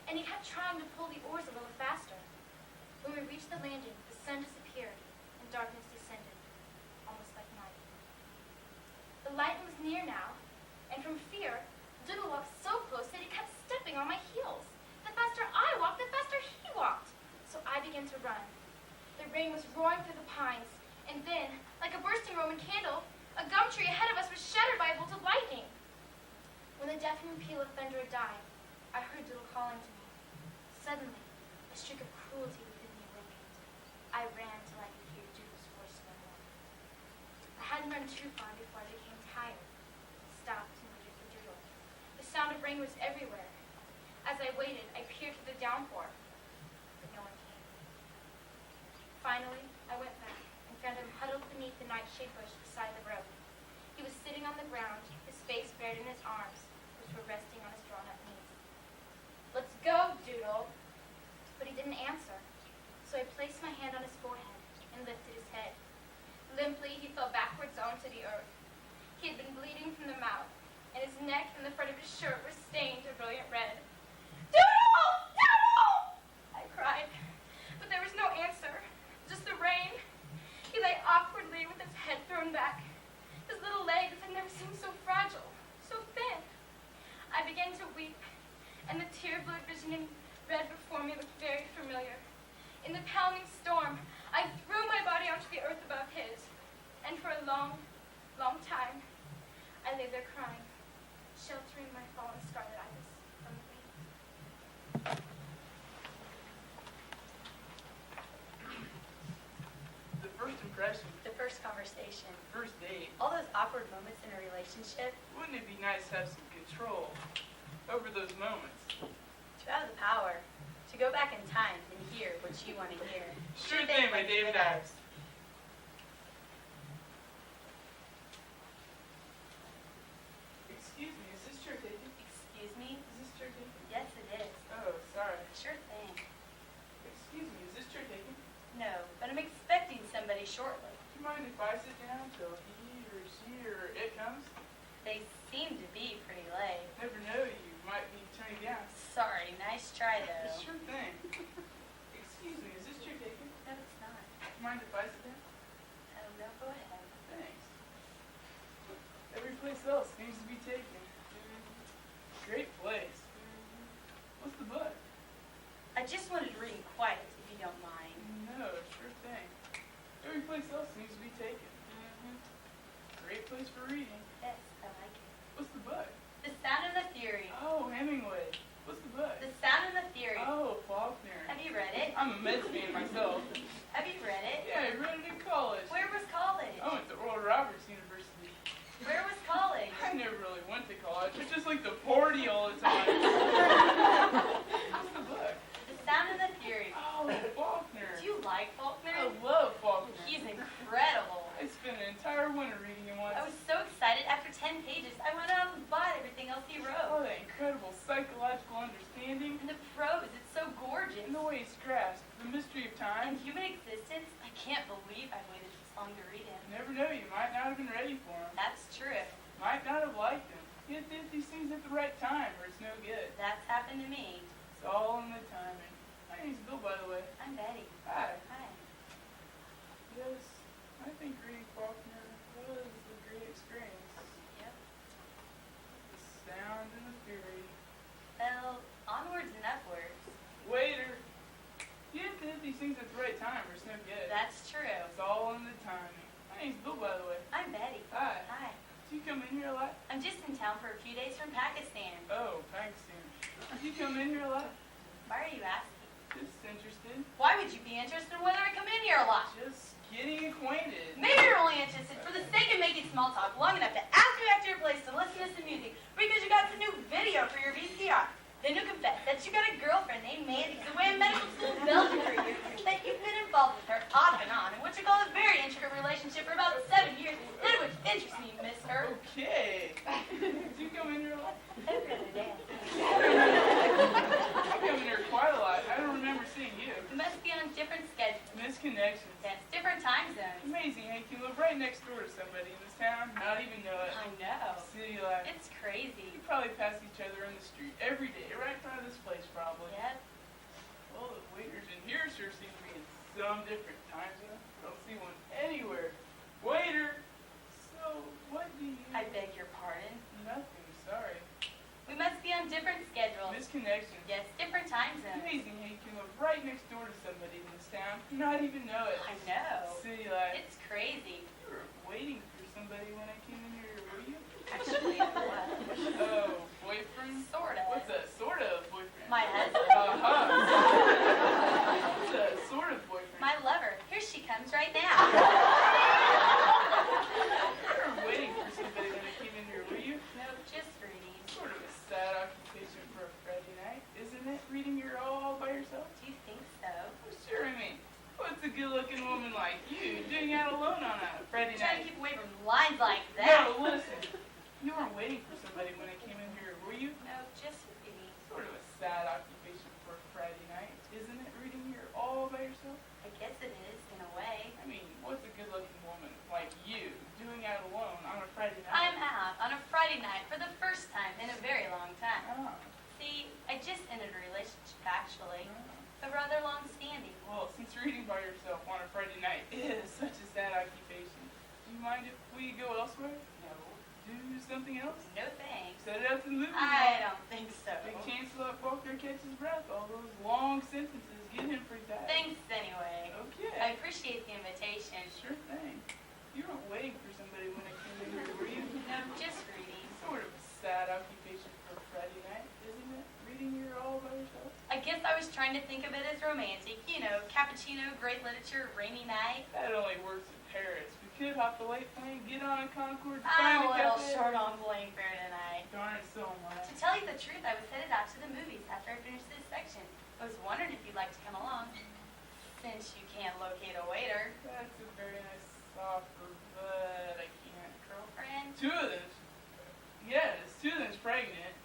and he kept trying to pull the oars a little faster. When we reached the landing, the sun disappeared, and darkness descended, almost like night. The light was near now, and from fear, Doodle walked so close that he kept stepping on my heels. The faster I walked, the faster he walked. So I began to run. The rain was roaring through the pines, and then, like a bursting Roman candle, a gum tree ahead of us was shattered by a bolt of lightning. When the deafening peal of thunder had died, I heard Doodle calling to me. Suddenly, a streak of cruelty within me awakened. I ran till I could hear Doodle's voice no more. I hadn't run too far before I became tired, stopped and waited for Doodle. The sound of rain was everywhere. As I waited, I peered through the downpour, but no one came. Finally, I went back and found him huddled beneath the nightshade bush beside the road. He was sitting on the ground, his face buried in his arms, which were resting on his drawn-up knees. "Let's go, Doodle." But he didn't answer, so I placed my hand on his forehead and lifted his head. Limply, he fell backwards onto the earth. He had been bleeding from the mouth, and his neck and the front of his shirt were stained a brilliant red. "Doodle! Doodle!" I cried, but there was no answer, just the rain. He lay awkwardly with his head thrown back. His little legs had never seemed so fragile, so thin. I began to weep, and the tear-blurred vision in red before me looked very familiar. In the pounding storm, I threw my body onto the earth above his, and for a long, long time, I lay there crying, sheltering my fallen scarlet ibis from the rain. The first impression, The first conversation, first date. all those awkward moments in a relationship. Wouldn't it be nice to have some control over those moments? To have the power to go back in time and hear what you want to hear. Sure thing by David Ives. Excuse me, is this chair taken? Excuse me? Is this chair taken? Yes, it is. Oh, sorry. Sure thing. Excuse me, is this chair taken? No, but I'm expecting somebody shortly. Do you mind if I sit down till he or she or it comes? They seem to be pretty late. Never know, you might be turning down. Sorry, nice try though. Sure thing. Excuse me, is this chair taken? No, it's not. Do you mind if I sit down? Oh, no, go ahead. Thanks. Every place else seems to be taken. Great place. What's the book? I just wanted to read in quiet, if you don't mind. No, sure thing. Every place else seems to be taken. Great place for reading. Yes, I like it. What's the book? The Sound and the Fury. Oh, Hemingway. What's the book? The Sound and the Fury. Oh, Faulkner. Have you read it? I'm a Mets fan myself. Have you read it? Yeah, I read it in college. Where was college? I went to Oral Roberts University. Where was college? I never really went to college. I just like to party all the time. What's the book? The Sound and the Fury. Oh, Faulkner. Do you like Faulkner? I love Faulkner. He's incredible. I spent an entire winter reading him once. I was so excited. After 10 pages, I went out and bought everything else he Oh, wrote. that incredible psychological understanding. And the prose, it's so gorgeous. And the way he's grasped the mystery of And time. human existence, I can't believe I waited this long to read him. You never know, you might not have been ready for him. That's true. Might not have liked him. He did these things at the right time, or it's no good. That's happened to me. It's all in the timing. My name's Bill, by the way. I'm Betty. Hi. Hi. Yes, I think reading Faulkner was a great experience. Yep. The Sound and the Fury. Well, onwards and upwards. Waiter! You have to hit these things at the right time, or it's no good. That's true. It's all in the timing. My name's Bill, by the way. I'm Betty. Hi. Hi. Do you come in here a lot? I'm just in town for a few days from Pakistan. Oh, Pakistan. Do you come in here a lot? Why are you asking? Just interested. Why would you be interested in whether I come in here a lot? Just getting acquainted. Maybe you're only interested for the sake of making small talk long enough to ask you back to your place to listen to some music because you got some new video for your VCR. Then you confess that you got a girlfriend named Mandy who's away in medical school in Belgium for a year, that you've been involved with her off and on in what you call a very intricate relationship for about 7 years, none of which interests me, miss her. Okay. Do you come in here a lot? Every other day. I come in here quite a lot. I don't remember seeing you. You must be on a different schedule. Misconnections. That's different time zones. Amazing how you can live right next door to somebody in this town, not even know it. I know. City life. It's crazy. You probably pass each other in the street every day, right in front of this place, probably. Yep. Well, the waiters in here sure seem to be in some different time zone. I don't see one anywhere. Waiter! So, what do you... I beg your pardon. Nothing, sorry. We must be on different schedules. Misconnection. Yes, different time It's zones. amazing how you can live right next door to somebody in this town and not even know it. I know. City life. It's crazy. You were waiting for somebody when I came in here, were you? Actually, I was. Oh, boyfriend? Sort of. What's a sort of boyfriend? My husband. What's a sort of boyfriend? My lover. Here she comes right now. You were waiting for somebody when I came in here, were you? No, just reading. Sort of a sad occupation for a Friday night, isn't it? Reading your all by yourself? Do you think so? Well, sure, I mean, what's a good-looking woman like you doing out alone on a Friday Trying to night? keep away from lines like that. No, listen. You weren't waiting for somebody when I came in here, were you? No, just reading. Sort of a sad occupation for a Friday night, isn't it? Reading your all by yourself? I guess it is, in a way. I mean, what's a good-looking woman like you doing out alone on a Friday I'm night? out on a Friday night for the first time in a very long time. Oh, See, I just ended a relationship, actually. oh. A rather long-standing. Well, since reading by yourself on a Friday night is such a sad occupation, do you mind if we go elsewhere? No. Do something else? No thanks. Set it up to the movie. I don't think so. Big Chancellor Faulkner catches breath. All those long sentences get him pretty tired. Thanks anyway. Okay. I appreciate the invitation. Sure thing. You weren't waiting for somebody when I came in here, were you? No, just reading. Sort of a sad occupation for a Friday night, isn't it? Reading your all by yourself? I guess I was trying to think of it as romantic. You know, cappuccino, great literature, rainy night. That only works in Paris. We could hop the late plane, get on a Concorde, I'm find a a little cafe. short on blank fare tonight. Darn it, so am I. To tell you the truth, I was headed out to the movies after I finished this section. I was wondering if you'd like to come along, since you can't locate a waiter. That's a very nice offer, but I can't. Girlfriend? Two of them. Yes, two of them's pregnant.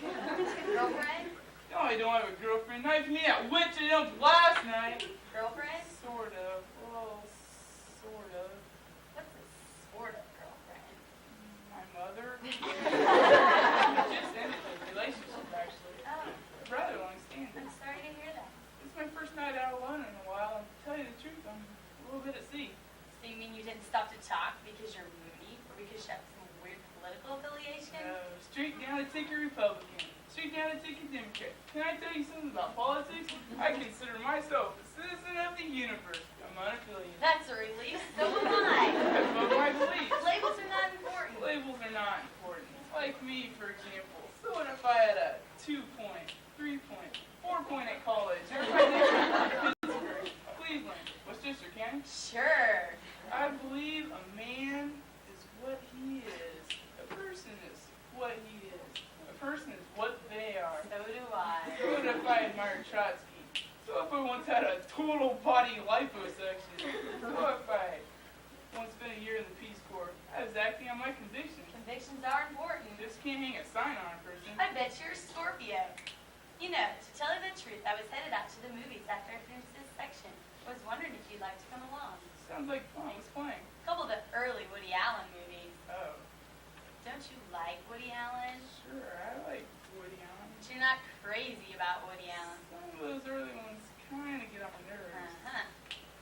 Girlfriend? No, I don't have a girlfriend. Knifed me at Winter Elms last night. Girlfriend? Sort of. Well, sort of. What's a sort of girlfriend? My mother. We just ended the relationship, actually. Oh, Rather long-standing. I'm sorry to hear that. It's my first night out alone in a while, and to tell you the truth, I'm a little bit at sea. So you mean you didn't stop to talk because you're moody, or because you have some weird political affiliation? Straight down to take a Republican. Straight down to take a Democrat. Can I tell you something about politics? I consider myself a citizen of the universe. I'm unaffiliated. That's a relief. So am I. That's what my beliefs. Labels are not important. Labels are not important. Like me, for example. So what if I had a 2-point, 3-point, 4-point at college? Or if I did Pittsburgh, Cleveland, Westchester County? Sure. I believe a man is what he is. A person is what he is. A person is what they are. So do I. So what if I admired Trotsky? So if I once had a total body liposuction? So if I once spent a year in the Peace Corps? I was acting on my convictions. Convictions are important. Just can't hang a sign on a person. I bet you're a Scorpio. You know, to tell you the truth, I was headed out to the movies after I finished this section. I was wondering if you'd like to come along. Sounds like fun. What's playing? A couple of the early Woody Allen movies. Oh, Don't you like Woody Allen? sure. I like Woody Allen. But you're not crazy about Woody Allen. Some of those early ones kind of get on my nerves. Uh-huh.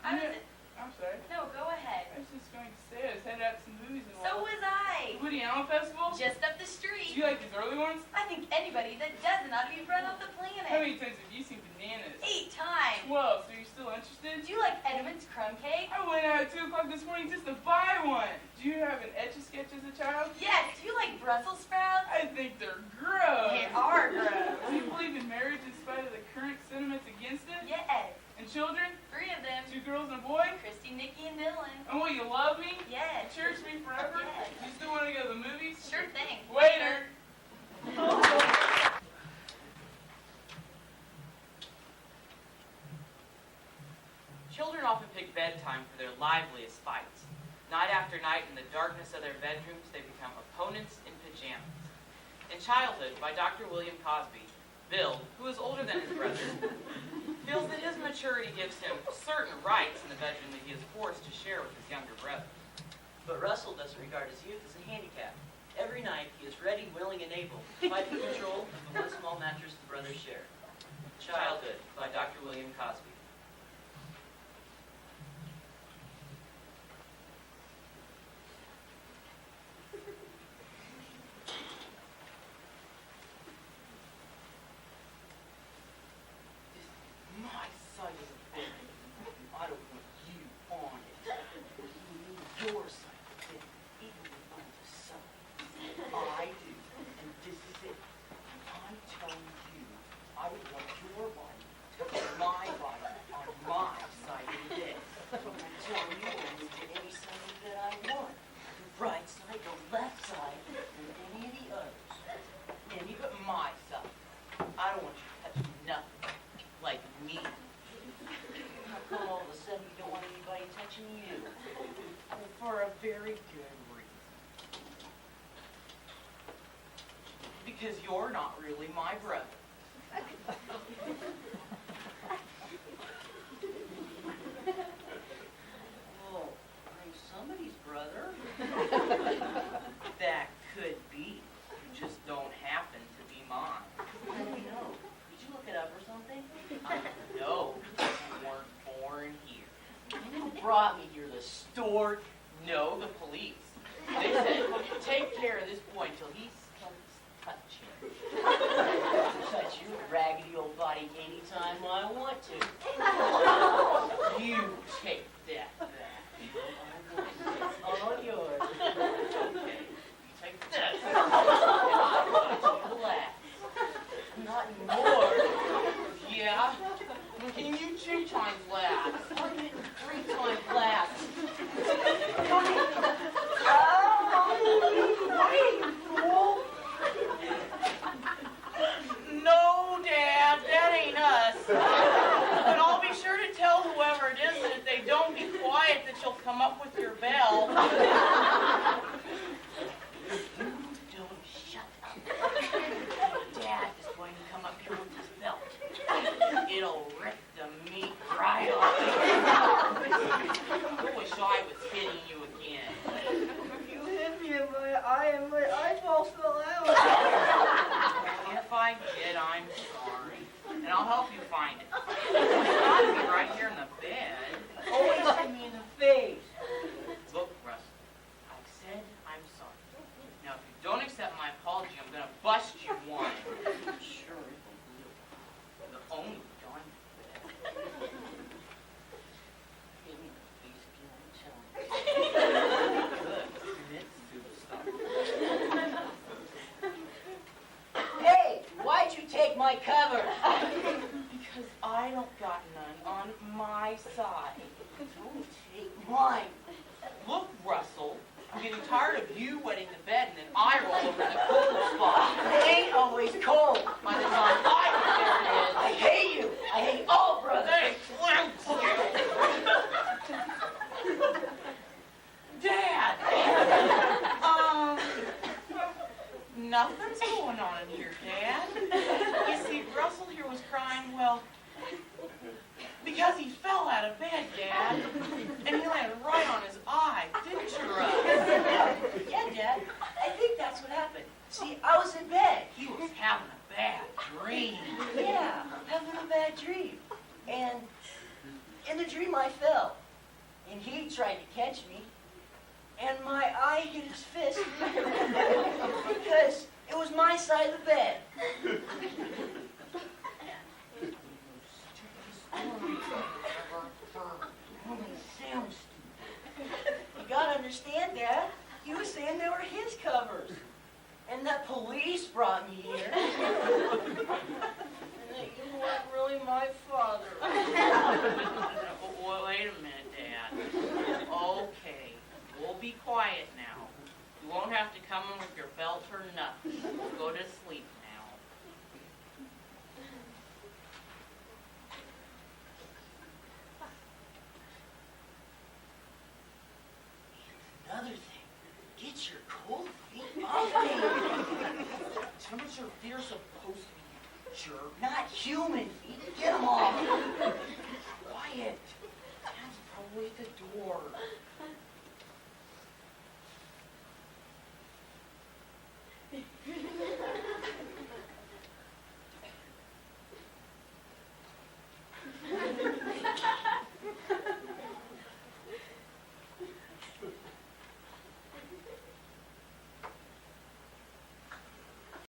How does it... I'm sorry. No, go ahead. I was just going to say I was headed out to some movies in a So while. was I. Woody Allen Festival? Just up the Do street. you like these early ones? I think anybody that doesn't ought to be run off the How planet. many times have you seen Bananas? 8 times. 12, so you're still interested? Do you like Edmund's crumb cake? I went out at 2 o'clock this morning just to buy one. Do you have an Etch-a-Sketch as a child? Yes. Do you like Brussels sprouts? I think they're gross. They are gross. Do you believe in marriage in spite of the current sentiments against it? Yes. And children? 3 of them. 2 girls and a boy? Christy, Nikki, and Dylan. And will you love me? Yes. Cherish me forever? Yes. You still want to go to the movies? Sure thing. Waiter! Children often pick bedtime for their liveliest fights. Night after night, in the darkness of their bedrooms, they become opponents in pajamas. In Childhood, by Dr. William Cosby, Bill, who is older than his brother, feels that his maturity gives him certain rights in the bedroom that he is forced to share with his younger brother. But Russell doesn't regard his youth as a handicap. Every night, he is ready, willing, and able to fight for control of the one small mattress the brothers share. Childhood by Dr. William Cosby. My side of the bed. I don't want you on it. Your side of the bed, even on the side. I do, and this is it. I'm telling you, I would want your body to be my body on my side of the bed. I'm telling you, I'll move to any side of the bed I want. The right side, the left side, and any of the others. Any but my side. I don't want you touching nothing. Like me. How come all of a sudden you don't want anybody touching you? For a very good reason. Because you're not really my brother. Oh, I'm somebody's brother. That could be. You just don't happen to be mine. How do you know? Did you look it up or something? No, you weren't born here. Who brought me here? The store? No, the police. They said, take care of this boy until he starts touching. Touch your raggedy old body anytime I want to. You take that back. It's all yours. Okay, you take this. And I'm going to relax. Not anymore. Yeah? Can you 2 times laugh? I'm getting 3 times laugh. No, Dad, that ain't us. But I'll be sure to tell whoever it is that if they don't be quiet that you'll come up with your bell. Don't shut up. Dad is going to come up here with his belt. It'll rip the meat right off. I wish I was hitting you again. You hit me in my eye and my eyeball fell out. If I did, I'm sorry. And I'll help you find it. It's got to be right here in the bed. Always hit me in the face. Look, Russ, I said I'm sorry. Now, if you don't accept my apology, I'm going to bust you one. Sure, The only darn bed. hit me in the face again, I'm telling you. Good. Commit suicide. Hey, why'd you take my cover? Because I don't got none on my side. Don't take mine. Look, Russell, I'm getting tired of you wetting the bed and then I roll over in the cold spot. It ain't always cold. By the time I I hate you. I hate all brothers. Dad! Nothing's going on in here, Dad. You see, Russell here was crying, well, because he fell out of bed, Dad. And he landed right on his eye, didn't you, Russ? Yeah, Dad. I think that's what happened. See, I was in bed. He was having a bad dream. Yeah, having a bad dream. And in the dream I fell. And he tried to catch me. And my eye hit his fist. Because it was my side of the bed. Sounds stupid. You gotta understand, Dad. He was saying they were his covers. And that police brought me here. And that you weren't really my father. Wait a minute, Dad. Okay, we'll be quiet now. You won't have to come in with your belt or nothing. We'll go to sleep now. Another thing, get your cold feet off me. Temperature fear's supposed to be, jerk. Not human feet. Get them off. Quiet. Dad's probably at the door.